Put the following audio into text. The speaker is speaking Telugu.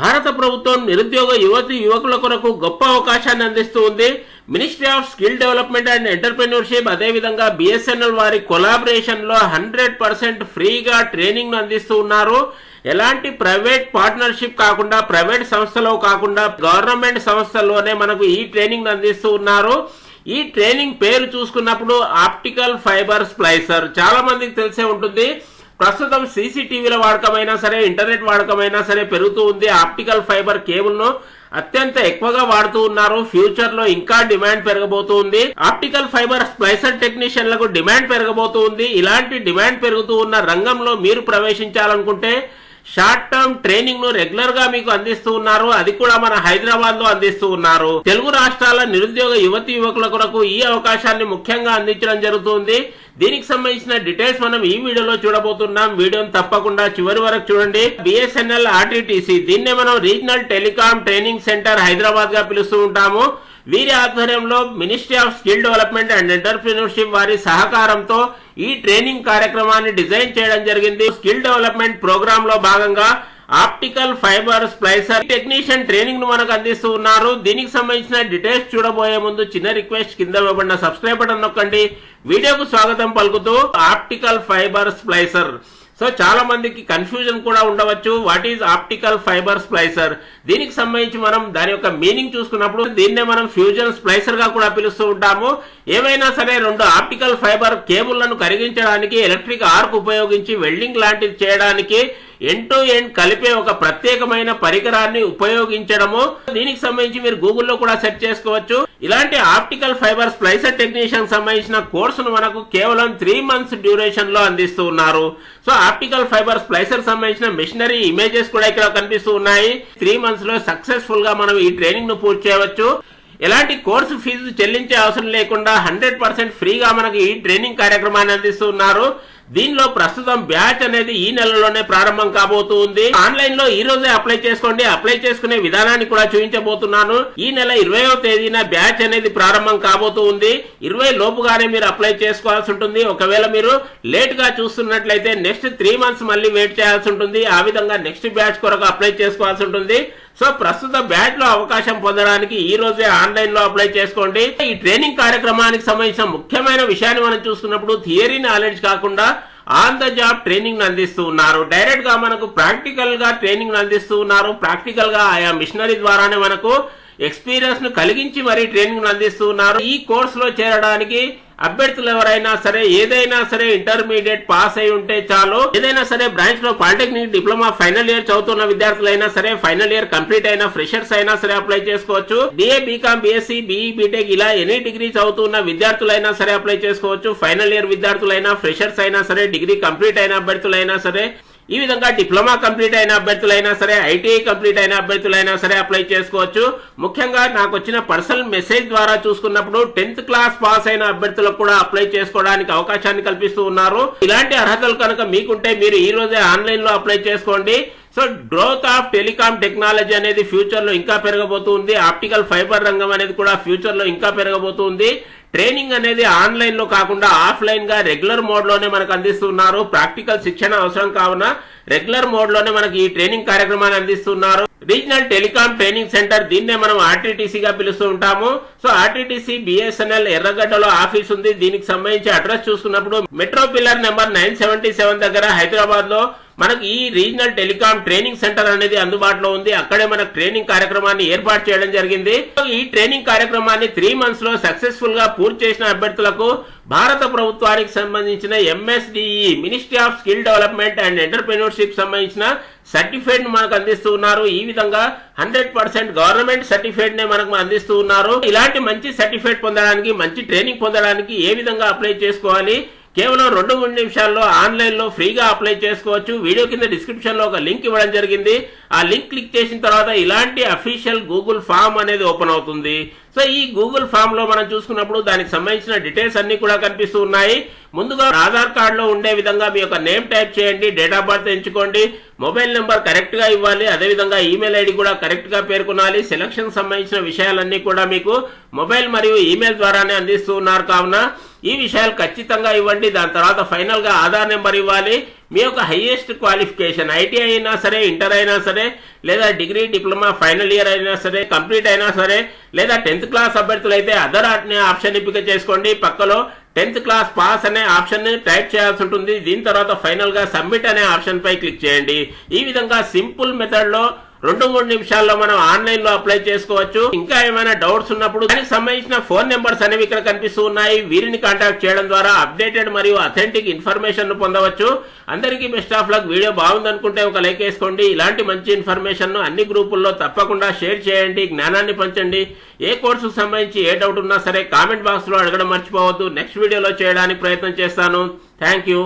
భారత ప్రభుత్వం నిరుద్యోగ యువకుల కొరకు గొప్ప అవకాశాన్ని అందిస్తూ ఉంది. Ministry of skill development and entrepreneurship అదేవిధంగా బిఎస్ఎన్ఎల్ వారి కొలాబరేషన్ లో 100% ఫ్రీగా ట్రైనింగ్ అందిస్తూ ఉన్నారు. ఎలాంటి ప్రైవేట్ పార్ట్నర్షిప్ కాకుండా, ప్రైవేట్ సంస్థలో కాకుండా గవర్నమెంట్ సంస్థల్లోనే మనకు ఈ ట్రైనింగ్ అందిస్తూ ఉన్నారు. ఈ ట్రైనింగ్ పేరు చూసుకున్నప్పుడు ఆప్టికల్ ఫైబర్ స్ప్లైసర్ చాలా మందికి తెలిసే ఉంటుంది. ప్రస్తుతం సీసీటీవీల వాడకమైనా సరే, ఇంటర్నెట్ వాడకమైనా సరే పెరుగుతూ ఉంది. ఆప్టికల్ ఫైబర్ కేబుల్ ను అత్యంత ఎక్కువగా వాడుతూ ఉన్నారు. ఫ్యూచర్ లో ఇంకా డిమాండ్ పెరగబోతుంది. ఆప్టికల్ ఫైబర్ స్ప్లైసర్ టెక్నీషియన్లకు డిమాండ్ పెరగబోతుంది. ఇలాంటి డిమాండ్ పెరుగుతూ ఉన్న రంగంలో మీరు ప్రవేశించాలనుకుంటే షార్ట్ టర్మ్ ట్రైనింగ్ ను రెగ్యులర్ గా మీకు అందిస్తూ ఉన్నారు. అది కూడా మన హైదరాబాద్ లో అందిస్తూ ఉన్నారు. తెలుగు రాష్ట్రాల నిరుద్యోగ యువకుల కొరకు ఈ అవకాశాన్ని ముఖ్యంగా అందించడం జరుగుతుంది. దీనికి సంబంధించిన డీటెయిల్స్ మనం ఈ వీడియోలో చూడబోతున్నాం. వీడియోని తప్పకుండా చివరి వరకు చూడండి. బిఎస్ఎన్ఎల్ ఆర్టీటీసీ, దీన్నే మనం regional telecom training centre Hyderabad గా పిలుస్తూ ఉంటాము. వీరి ఆధ్వర్యంలో ministry of skill development and entrepreneurship వారి సహకారంతో ఈ ట్రైనింగ్ కార్యక్రమాన్ని డిజైన్ చేయడం జరిగింది. స్కిల్ డెవలప్మెంట్ ప్రోగ్రామ్ లో భాగంగా ఆప్టికల్ ఫైబర్ స్ప్లైసర్ టెక్నీషియన్ ట్రైనింగ్ ను మనకు అందిస్తూ ఉన్నారు. దీనికి సంబంధించిన డీటెయిల్స్ చూడబోయే ముందు చిన్న రిక్వెస్ట్, కింద ఇవ్వబడిన సబ్స్క్రైబ్ బటన్ నొక్కండి. వీడియోకు స్వాగతం పలుకుతూ ఆప్టికల్ ఫైబర్ స్ప్లైసర్. సో చాలా మందికి కన్ఫ్యూజన్ కూడా ఉండవచ్చు. What is optical fibre splicer? దీనికి సంబంధించి మనం దాని యొక్క మీనింగ్ చూసుకున్నప్పుడు దీన్నే మనం ఫ్యూజన్ స్ప్లైసర్ గా కూడా పిలుస్తూ ఉంటాము. ఏమైనా సరే రెండు ఆప్టికల్ ఫైబర్ కేబుల్లను కరిగించడానికి, ఎలక్ట్రిక్ ఆర్క్ ఉపయోగించి వెల్డింగ్ లాంటిది చేయడానికి ఎండ్ టు ఎండ్ కలిపే ఒక ప్రత్యేకమైన పరికరాన్ని ఉపయోగించడము. దీనికి సంబంధించి మీరు గూగుల్లో కూడా సెర్చ్ చేసుకోవచ్చు. ఇలాంటి ఆప్టికల్ ఫైబర్ స్ప్లైసర్ టెక్నీషియన్ సంబంధించిన కోర్సును మనకు కేవలం 3 months డ్యూరేషన్ లో అందిస్తూ ఉన్నారు. సో ఆప్టికల్ ఫైబర్ స్ప్లైసర్ సంబంధించిన మిషనరీ ఇమేజెస్ కూడా ఇక్కడ కనిపిస్తూ ఉన్నాయి. 3 months లో సక్సెస్ఫుల్ గా మనం ఈ ట్రైనింగ్ ను పూర్తి చేయవచ్చు. ఎలాంటి కోర్సు ఫీజు చెల్లించే అవసరం లేకుండా 100% ఫ్రీగా మనకి ఈ ట్రైనింగ్ కార్యక్రమాన్ని అందిస్తూ ఉన్నారు. దీనిలో ప్రస్తుతం బ్యాచ్ అనేది ఈ నెలలోనే ప్రారంభం కాబోతుంది. ఆన్లైన్ లో ఈ రోజే అప్లై చేసుకోండి. అప్లై చేసుకునే విధానాన్ని కూడా చూపించబోతున్నాను. ఈ నెల 20వ తేదీన బ్యాచ్ అనేది ప్రారంభం కాబోతుంది. 20 లోపుగానే మీరు అప్లై చేసుకోవాల్సి ఉంటుంది. ఒకవేళ మీరు లేట్ గా చూస్తున్నట్లయితే నెక్స్ట్ 3 months మళ్ళీ వెయిట్ చేయాల్సి ఉంటుంది. ఆ విధంగా నెక్స్ట్ బ్యాచ్ కొరకు అప్లై చేసుకోవాల్సి ఉంటుంది. సో ప్రస్తుత బ్యాచ్ లో అవకాశం పొందడానికి ఈ రోజే ఆన్లైన్ లో అప్లై చేసుకోండి. ఈ ట్రైనింగ్ కార్యక్రమానికి సంబంధించిన ముఖ్యమైన విషయాన్ని మనం చూసుకున్నప్పుడు థియరీ నాలెడ్జ్ కాకుండా ఆన్ ద జాబ్ ట్రైనింగ్ అందిస్తూ ఉన్నారు. డైరెక్ట్ గా మనకు ప్రాక్టికల్ గా ట్రైనింగ్ అందిస్తూ ఉన్నారు. ప్రాక్టికల్ గా ఆయా మిషనరీ ద్వారానే మనకు ఎక్స్పీరియన్స్ ను కలిగించి మరీ ట్రైనింగ్ అందిస్తూ ఉన్నారు. ఈ కోర్సులో చేరడానికి అభ్యర్థులు ఎవరైనా సరే, ఏదైనా సరే ఇంటర్మీడియట్ పాస్ అయి ఉంటే చాలు. ఏదైనా సరే బ్రాంచ్ లో పాలిటెక్నిక్, డిప్లొమా ఫైనల్ ఇయర్ చదువుతున్న విద్యార్థులైనా సరే, ఫైనల్ ఇయర్ కంప్లీట్ అయిన ఫ్రెషర్స్ అయినా సరే అప్లై చేసుకోవచ్చు. BA, BCom, BSc, BE, BTech ఇలా ఎనీ డిగ్రీ చదువుతున్న విద్యార్థులైనా సరే అప్లై చేసుకోవచ్చు. ఫైనల్ ఇయర్ విద్యార్థులైనా, ఫ్రెషర్స్ అయినా సరే, డిగ్రీ కంప్లీట్ అయిన అభ్యర్థులైనా సరే, ఈ విధంగా డిప్లొమా కంప్లీట్ అయిన అభ్యర్థులైనా సరే, ఐటీఐ కంప్లీట్ అయిన అభ్యర్థులైనా సరే అప్లై చేసుకోవచ్చు. ముఖ్యంగా నాకు వచ్చిన పర్సనల్ మెసేజ్ ద్వారా చూసుకున్నప్పుడు 10th క్లాస్ పాస్ అయిన అభ్యర్థులకు కూడా అప్లై చేసుకోవడానికి అవకాశాన్ని కల్పిస్తూ ఉన్నారు. ఇలాంటి అర్హతలు కనుక మీకుంటే మీరు ఈ రోజే ఆన్లైన్ లో అప్లై చేసుకోండి. So growth of telecom technology అనేది ఫ్యూచర్ లో ఇంకా పెరగబోతుంది. ఆప్టికల్ ఫైబర్ రంగం అనేది కూడా ఫ్యూచర్ లో ఇంకా పెరగబోతుంది. ట్రైనింగ్ అనేది ఆన్లైన్ లో కాకుండా ఆఫ్లైన్ గా రెగ్యులర్ మోడ్ లోనే మనకు అందిస్తున్నారు. ప్రాక్టికల్ శిక్షణ అవసరం కావున రెగ్యులర్ మోడ్ లోనే మనకి ఈ ట్రైనింగ్ కార్యక్రమాన్ని అందిస్తున్నారు. రీజనల్ టెలికాం ట్రైనింగ్ సెంటర్, దీన్నే మనం ఆర్టీటీసీ గా పిలుస్తూ ఉంటాము. సో ఆర్టీటీసీ బిఎస్ఎన్ఎల్ ఎర్రగడ్డలో ఆఫీస్ ఉంది. దీనికి సంబంధించి అడ్రస్ చూసుకున్నప్పుడు మెట్రో పిల్లర్ నెంబర్ 977 దగ్గర హైదరాబాద్ లో మనకు ఈ రీజనల్ టెలికాం ట్రైనింగ్ సెంటర్ అనేది అందుబాటులో ఉంది. అక్కడే మనకు ట్రైనింగ్ కార్యక్రమాన్ని ఏర్పాటు చేయడం జరిగింది. ఈ ట్రైనింగ్ కార్యక్రమాన్ని 3 months లో సక్సెస్ఫుల్ గా పూర్తి చేసిన అభ్యర్థులకు భారత ప్రభుత్వానికి సంబంధించిన MSDE, ministry of skill development and entrepreneurship సంబంధించిన సర్టిఫికేట్ ను మనకు అందిస్తూ ఉన్నారు. ఈ విధంగా 100% గవర్నమెంట్ సర్టిఫికేట్ నే మనకు అందిస్తూ ఉన్నారు. ఇలాంటి మంచి సర్టిఫికేట్ పొందడానికి, మంచి ట్రైనింగ్ పొందడానికి ఏ విధంగా అప్లై చేసుకోవాలి? కేవలం 2-3 నిమిషాల్లో ఆన్లైన్ లో ఫ్రీగా అప్లై చేసుకోవచ్చు. వీడియో కింద డిస్క్రిప్షన్ లో ఒక లింక్ ఇవ్వడం జరిగింది. ఆ లింక్ క్లిక్ చేసిన తర్వాత ఇలాంటి అఫీషియల్ గూగుల్ ఫామ్ అనేది ఓపెన్ అవుతుంది. సో ఈ గూగుల్ ఫామ్ లో మనం చూసుకున్నప్పుడు దానికి సంబంధించిన డీటెయిల్స్ అన్ని కూడా కనిపిస్తూ ఉన్నాయి. ముందుగా ఆధార్ కార్డ్ లో ఉండే విధంగా మీ యొక్క నేమ్ టైప్ చేయండి, డేట్ ఆఫ్ బర్త్ ఎంచుకోండి, మొబైల్ నెంబర్ కరెక్ట్ గా ఇవ్వాలి, అదేవిధంగా ఈమెయిల్ ఐడి కూడా కరెక్ట్ గా పేర్కొనాలి. సెలక్షన్ సంబంధించిన విషయాలన్నీ కూడా మీకు మొబైల్ మరియు ఈమెయిల్ ద్వారానే అందిస్తూ ఉన్నారు కావున ఈ విషయాలు ఖచ్చితంగా ఇవ్వండి. దాని తర్వాత ఫైనల్ గా ఆధార్ నెంబర్ ఇవ్వాలి. మీ యొక్క హైయెస్ట్ క్వాలిఫికేషన్ ఐటీఐ అయినా సరే, ఇంటర్ అయినా సరే, లేదా డిగ్రీ, డిప్లొమా ఫైనల్ ఇయర్ అయినా సరే, కంప్లీట్ అయినా సరే, లేదా 10th క్లాస్ అభ్యర్థులు అయితే అదర్ అనే ఆప్షన్ ఎంపిక చేసుకోండి. పక్కలో 10th క్లాస్ పాస్ అనే ఆప్షన్ ని టైప్ చేయాల్సి ఉంటుంది. దీని తర్వాత ఫైనల్ గా సబ్మిట్ అనే ఆప్షన్ పై క్లిక్ చేయండి. ఈ విధంగా సింపుల్ మెథడ్ లో 2-3 నిమిషాల్లో మనం ఆన్లైన్ లో అప్లై చేసుకోవచ్చు. ఇంకా ఏమైనా డౌట్స్ ఉన్నప్పుడు దానికి సంబంధించిన ఫోన్ నెంబర్స్ అనేవి ఇక్కడ కనిపిస్తూ ఉన్నాయి. వీరిని కాంటాక్ట్ చేయడం ద్వారా అప్డేటెడ్ మరియు అథెంటిక్ ఇన్ఫర్మేషన్ ను పొందవచ్చు. అందరికీ బెస్ట్ ఆఫ్ లక్. వీడియో బాగుందనుకుంటే ఒక లైక్ వేసుకోండి. ఇలాంటి మంచి ఇన్ఫర్మేషన్ ను అన్ని గ్రూపుల్లో తప్పకుండా షేర్ చేయండి. జ్ఞానాన్ని పంచండి. ఏ కోర్సుకు సంబంధించి ఏ డౌట్ ఉన్నా సరే కామెంట్ బాక్స్ లో అడగడం మర్చిపోవద్దు. నెక్స్ట్ వీడియోలో చేయడానికి ప్రయత్నం చేస్తాను. Thank you.